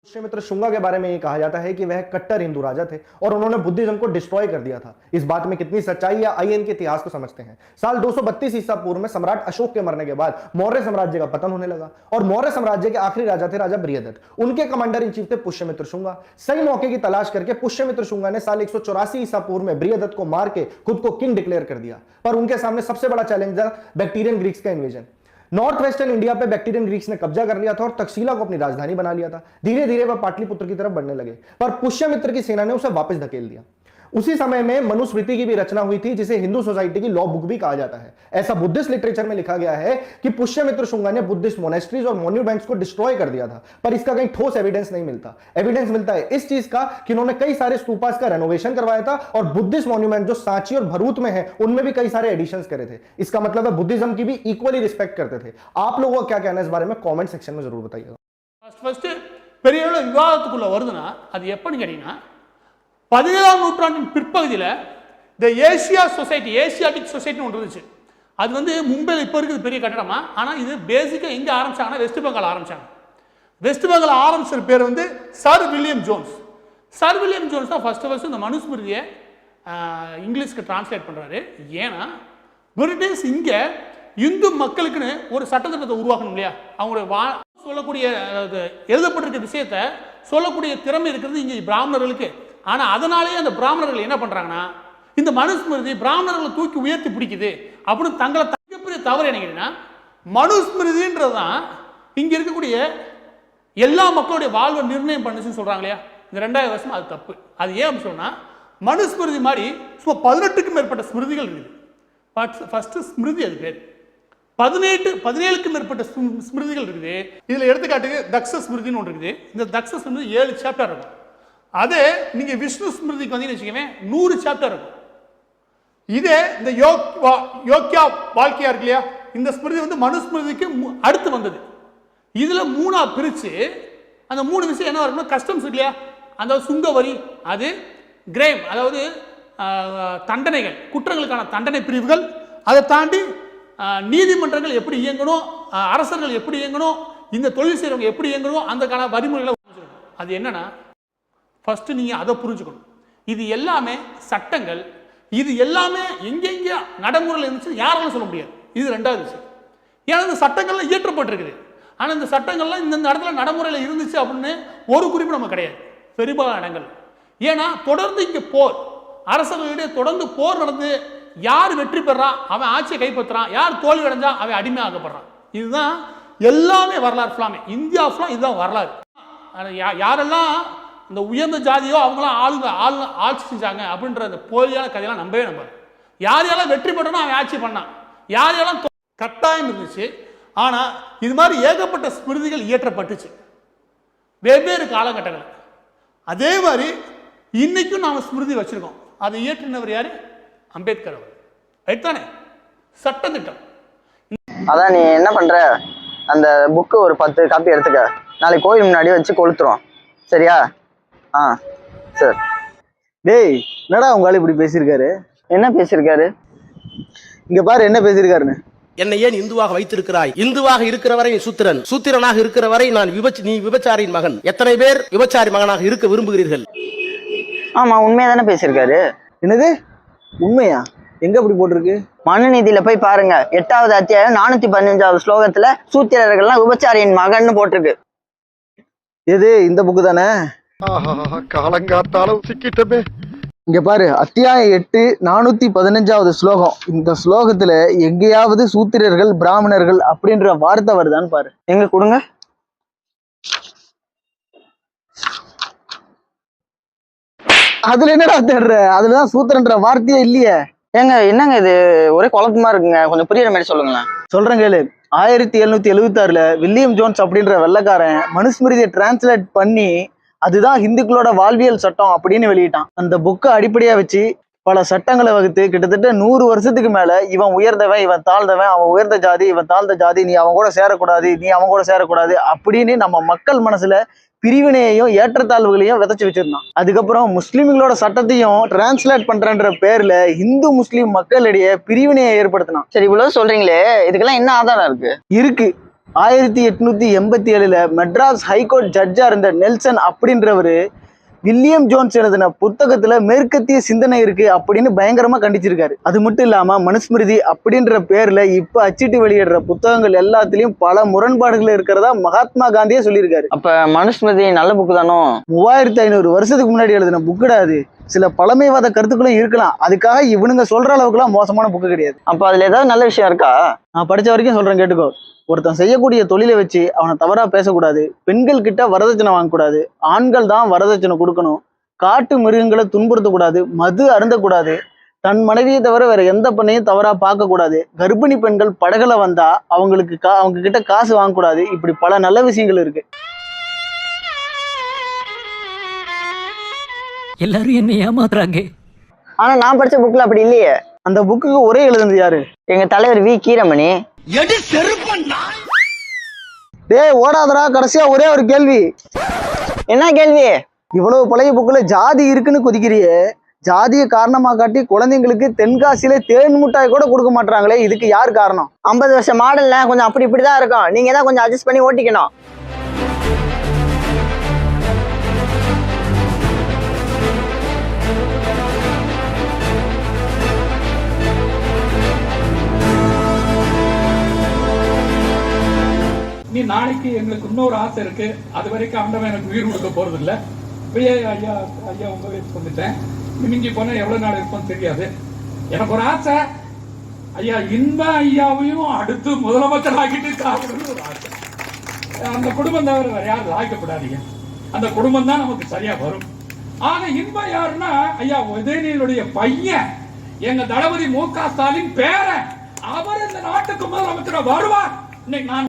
पुष्यमित्र शुंगा के बारे में ये कहा जाता है कि वह कट्टर हिंदू राजा थे और उन्होंने बुद्धिज्म को डिस्ट्रॉय कर दिया था। इस बात में कितनी सच्चाई या आइए इनके इतिहास को समझते हैं। साल 232 ईसा पूर्व में सम्राट अशोक के मरने के बाद मौर्य साम्राज्य का पतन होने लगा और मौर्य साम्राज्य के आखिरी राजा थे राजा बृहदत्त। उनके कमांडर इन चीफ थे पुष्यमित्र शुंगा। सही मौके की तलाश करके पुष्यमित्र शुंगा ने साल 184 ईसा पूर्व में बृहदत्त को मार के खुद को किंग डिक्लेयर कर दिया। पर उनके सामने सबसे बड़ा चैलेंज था बैक्टीरियन ग्रीक्स का इन्वेजन। नॉर्थ वेस्टर्न इंडिया पे बैक्टीरियन ग्रीक्स ने कब्जा कर लिया था और तक्षशिला को अपनी राजधानी बना लिया था। धीरे धीरे वह पाटलिपुत्र की तरफ बढ़ने लगे, पर पुष्यमित्र की सेना ने उसे वापस धकेल दिया। उसी समय में मनुस्मृति की भी रचना हुई थी, जिसे हिंदू सोसाइटी की लॉ बुक भी कहा जाता है। ऐसा बुद्धिस्ट लिटरेचर में लिखा गया है कि पुष्यमित्र शुंगा ने बुद्धिस्ट मोनेस्ट्रीज और मॉन्यूमेंट्स को डिस्ट्रॉय कर दिया था, पर इसका कहीं ठोस एविडेंस नहीं मिलता। एविडेंस मिलता है इस चीज का कि उन्होंने कई सारे स्तूपास का रेनोवेशन करवाया था और बुद्धिस्ट मॉन्यूमेंट जो सांची और भरूच में है उनमें भी कई सारे एडिशंस करे थे। इसका मतलब है बुद्धिज्म की भी इक्वली रिस्पेक्ट करते थे। आप लोगों का क्या कहना है इस बारे में कमेंट सेक्शन में जरूर बताइएगा। फर्स्ट பெரிய விவாதத்துக்குள்ள வருதுன்னா அது எப்பன்னு கேட்டீங்கன்னா 17ஆம் நூற்றாண்டின் பிற்பகுதியில் இந்த ஏசியாட்டிக் சொசைட்டி ஒன்று இருந்துச்சு. அது வந்து மும்பையில் இப்போ இருக்குது பெரிய கட்டடமா. ஆனால் இது பேசிக்காக எங்கே ஆரம்பிச்சாங்கன்னா வெஸ்ட் பெங்கால் ஆரம்பிச்சாங்க. வெஸ்ட் பெங்கால் ஆரம்பிச்ச பேர் வந்து sir William Jones. Sir William Jones தான் ஃபர்ஸ்ட் இந்த மனுஸ்மிருதியை இங்கிலீஷ்க்கு டிரான்ஸ்லேட் பண்ணுறாரு. ஏன்னா பிரிட்டிஷ் இங்கே இந்து மக்களுக்குன்னு ஒரு சட்டத்திட்டத்தை உருவாக்கணும் இல்லையா, அவங்களுடைய சொல்லக்கூடிய எழுதப்பட்டிருக்க விஷயத்தை சொல்லக்கூடிய திறமை இருக்கிறது இங்கே பிராமணர்களுக்கு. ஆனால் அதனாலேயே அந்த பிராமணர்கள் என்ன பண்ணுறாங்கன்னா இந்த மனுஸ்மிருதி பிராமணர்களை தூக்கி உயர்த்தி பிடிக்குது அப்படின்னு தங்களை மிகப்பெரிய தவறு என்ன கேட்டீங்கன்னா, மனுஸ்மிருதின்றது தான் இங்கே இருக்கக்கூடிய எல்லா மக்களுடைய வாழ்வை நிர்ணயம் பண்ணுச்சுன்னு சொல்கிறாங்க இல்லையா. இந்த 2000 வருஷம் அது தப்பு. அது ஏன் அப்படின்னு சொன்னால் மனுஸ்மிருதி மாதிரி சும்மா 18க்கும் மேற்பட்ட ஸ்மிருதிகள் இருக்குது. ஃபர்ஸ்ட் ஸ்மிருதி அது பேர். 17க்கும் மேற்பட்ட ஸ்மிருதிகள் இருக்குது. இதில் எடுத்துக்காட்டுக்கு தக்ஷ ஸ்மிருதின்னு ஒன்று இருக்குது. இந்த தக்ஷ ஸ்மிருதி 7 சாப்டர் இருக்கும். அதே நீங்க விஷ்ணு ஸ்மிருதிக்கு வந்தீங்கன்னு வச்சுக்கோங்க 100 சாப்டர் இருக்கும். இதே இந்த யோக்கியா வாழ்க்கையா இருக்கு இல்லையா, இந்த ஸ்மிருதி வந்து மனுஸ்மிருதிக்கு அடுத்து வந்தது. இதுல 3ஆ பிரிச்சு அந்த 3 விஷயம் என்ன இருக்குன்னா, கஸ்டம்ஸ் இருக்கு இல்லையா, அந்த சுங்க வரி, அது கிரைம் அதாவது தண்டனைகள், குற்றங்களுக்கான தண்டனை பிரிவுகள், அதை தாண்டி நீதிமன்றங்கள் எப்படி இயங்கணும், அரசர்கள் எப்படி இயங்கணும், இந்த தொழில் செய்யறவங்க எப்படி இயங்கணும், அந்தக்கான வரிமுறைகளை. அது என்னன்னா ஃபர்ஸ்ட் நீங்க அதை புரிஞ்சுக்கணும். இது எல்லாமே சட்டங்கள், இது எல்லாமே எங்கெங்க நடைமுறையில் இருந்துச்சு யாராலும் சொல்ல முடியாது. இது 2வது விஷயம். ஏன்னா இந்த சட்டங்கள்லாம் இயற்றப்பட்டிருக்குது, ஆனால் இந்த சட்டங்கள்லாம் இந்த இடத்துல நடைமுறையில் இருந்துச்சு அப்படின்னு ஒரு குறிப்பு நம்ம கிடையாது பெரும்பாலான இடங்கள். ஏன்னா தொடர்ந்து இங்கே போர், அரசர்களிடையே தொடர்ந்து போர் நடந்து யார் வெற்றி பெறான் அவன் ஆட்சியை கைப்பற்றுறான், யார் தோல்வி அடைஞ்சா அவன் அடிமையாகப்படுறான். இதுதான் எல்லாமே வரலாறு ஃபுல்லாமே, இந்தியா ஃபுல்லாக இதுதான் வரலாறு. யாரெல்லாம் இந்த உயர்ந்த ஜாதியோ அவங்களாம் ஆட்சி செஞ்சாங்க அப்படின்ற அந்த போலியான கதையெல்லாம் நம்பவே நம்பாது. யாரெல்லாம் வெற்றி பெற்றனோ அவன் ஆட்சி பண்ணான், யாரெல்லாம் கட்டாயம் இருந்துச்சு. ஆனால் இது மாதிரி ஏகப்பட்ட ஸ்மிருதிகள் இயற்றப்பட்டுச்சு வெவ்வேறு காலகட்டங்கள். அதே மாதிரி இன்னைக்கும் நாம் ஸ்மிருதி வச்சிருக்கோம். அதை இயற்றினவர் யாரு? அம்பேத்கர் அவர். ரைட்டானே சட்டத்திட்டம். அதான் நீ என்ன பண்ற, அந்த புக்கு ஒரு 10 காப்பி எடுத்துக்க, நாளைக்கு கோயில் முன்னாடி வச்சு கொளுத்துறோம், சரியா? சரி. டேய், என்னடா உங்க ஆளு இப்படி பேசியிருக்காரு? என்ன பேசியிருக்காரு? இங்க பாரு என்ன பேசியிருக்காருன்னு. என்னை ஏன் இந்துவாக வைத்திருக்கிறாய்? இந்துவாக இருக்கிற வரை நீ சூத்திரன், சூத்திரனாக இருக்கிற வரை நான் நீ விபச்சாரியின் மகன். எத்தனை பேர் விபச்சாரி மகனாக இருக்க விரும்புகிறீர்கள்? ஆமா, உண்மையா தானே பேசியிருக்காரு. என்னது உண்மையா? எங்க அப்படி போட்டிருக்கு? மனுநீதியில போய் பாருங்க, 8வது அத்தியாயம் 415வது ஸ்லோகத்துல சூத்திரர்கள்லாம் விபச்சாரியின் மகன் போட்டிருக்கு. எது இந்த புக்கு தானே? காலங்காத்தாலும் சிக்கிட்டமே. இங்க பாரு, அத்தியாயம் 8 415வது ஸ்லோகம். இந்த ஸ்லோகத்துல எங்கேயாவது சூத்திரர்கள் பிராமணர்கள் அப்படின்ற வார்த்தை வருதான்னு பாரு. எங்க கொடுங்க. அதுல என்னடா தேடுற? அதுலதான் சூத்திரன்ற வார்த்தையே இல்லையே. ஏங்க என்னங்க இது ஒரே குழப்பமா இருக்குங்க, கொஞ்சம் புரியுற மாதிரி சொல்லுங்களேன். சொல்றேன் கேளு. 1776ல வில்லியம் ஜோன்ஸ் அப்படின்ற வெள்ளைக்காரன் மனுஸ்மிருதியை டிரான்ஸ்லேட் பண்ணி அதுதான் இந்துக்களோட வாழ்வியல் சட்டம் அப்படின்னு வெளியிட்டான். அந்த புக்கை அடிப்படையா வச்சு பல சட்டங்களை வகுத்து கிட்டத்தட்ட 100 வருஷத்துக்கு மேல இவன் உயர்ந்தவன் இவன் தாழ்ந்தவன், அவன் உயர்ந்த ஜாதி இவன் தாழ்ந்த ஜாதி, நீ அவன் கூட சேரக்கூடாது நீ அவன் கூட சேரக்கூடாது அப்படின்னு நம்ம மக்கள் மனசுல பிரிவினையையும் ஏற்றத்தாழ்வுகளையும் விதைச்சு வச்சிருந்தான். அதுக்கப்புறம் முஸ்லிம்களோட சட்டத்தையும் டிரான்ஸ்லேட் பண்றன்ற பேர்ல இந்து முஸ்லிம் மக்களிடையே பிரிவினையை ஏற்படுத்தினான். சரி, இவ்வளவு சொல்றீங்களே, இதுக்கெல்லாம் என்ன ஆதாரம் இருக்கு? 1887 மெட்ராஸ் ஹைகோர்ட் ஜட்ஜா இருந்த நெல்சன் அப்படின்றவரு வில்லியம் ஜோன்ஸ் எழுதின புத்தகத்துல மேற்கத்திய சிந்தனை இருக்கு அப்படின்னு பயங்கரமா கண்டிச்சிருக்காரு. அது மட்டும் இல்லாம மனுஸ்மிருதி அப்படின்ற பேர்ல இப்ப அச்சிட்டு வெளியிடுற புத்தகங்கள் எல்லாத்துலயும் பல முரண்பாடுகள் இருக்கிறதா மகாத்மா காந்தியே சொல்லியிருக்காரு. அப்ப மனுஸ்மிருதி நல்ல புக்கு தானோ? 3500 வருஷத்துக்கு முன்னாடி எழுதின புக்குடா அது. சில பழமைவாத கருத்துக்களும் இருக்கலாம், அதுக்காக இவனுங்க சொல்ற அளவுக்குலாம் மோசமான புக்கு கிடையாது. அப்ப அதுல ஏதாவது நல்ல விஷயம் இருக்கா? நான் படிச்ச வரைக்கும் சொல்றேன் கேட்டுக்கோ. ஒருத்தன் செய்யக்கூடிய தொழிலை வச்சு அவனை தவறா பேசக்கூடாது, பெண்கள் கிட்ட வரதட்சணை வாங்கக்கூடாது, ஆண்கள் தான் வரதட்சணை கொடுக்கணும், காட்டு மிருகங்களை துன்புறுத்தக்கூடாது, மது அருந்தக்கூடாது, தன் மனைவியை தவிர வேற எந்த பெண்ணையும் தவறா பார்க்க கூடாது, கர்ப்பிணி பெண்கள் படகுல வந்தா அவங்க கிட்ட காசு வாங்கக்கூடாது, இப்படி பல நல்ல விஷயங்கள் இருக்கு. எல்லாரும் என்ன ஏமாத்துறாங்க. ஆனா நான் படிச்ச புக்ல அப்படி இல்லையே. அந்த புக்குக்கு ஒரே எழுதுனது யாரு? எங்க தலைவர் வி கீரமணி. டேய் ஓடாதடா, கடைசியா ஒரே ஒரு கேள்வி. என்ன கேள்வி? இவ்வளவு பழைய புக்குல ஜாதி இருக்குன்னு கொதிக்கிறியே, ஜாதியை காரணமா காட்டி குழந்தைங்களுக்கு தென்காசியில தேன் மிட்டாய் கூட கொடுக்க மாட்டாங்களே, இதுக்கு யார் காரணம்? 50 வருஷம் மாடல்ல கொஞ்சம் அப்படி இப்படிதான் இருக்கும், நீங்க தான் கொஞ்சம் அட்ஜஸ்ட் பண்ணி ஓட்டிக்கணும். நீ நாளைக்கு எங்களுக்கு இன்னொரு ஆசை இருக்கு, அது வரைக்கும் ஆண்டவன் எனக்கு உயிர் கொடுக்க போறது இல்ல. ஐயா ஐயா உங்க வயசு வந்துட்டேன், மிஞ்சி போனா எவ்வளவு நாள் இருப்போம் தெரியாது. எனக்கு ஒரு ஆசை, ஐயா இன்ப ஐயாவையும் அடுத்து முதலமைச்சர் ஆக்கிட்டு சாப்பிடணும்னு ஒரு ஆசை. அந்த குடும்பம் தவிர வேற யாரும் ஆக்கப்படாதீங்க, அந்த குடும்பம் தான் நமக்கு சரியா வரும். ஆனா இன்பம் யாருன்னா ஐயா உதயநிதியுடைய பையன், எங்க தளபதி மு க ஸ்டாலின் பேரன், அவர் இந்த நாட்டுக்கு முதலமைச்சரா வருவார். இன்னைக்கு நான்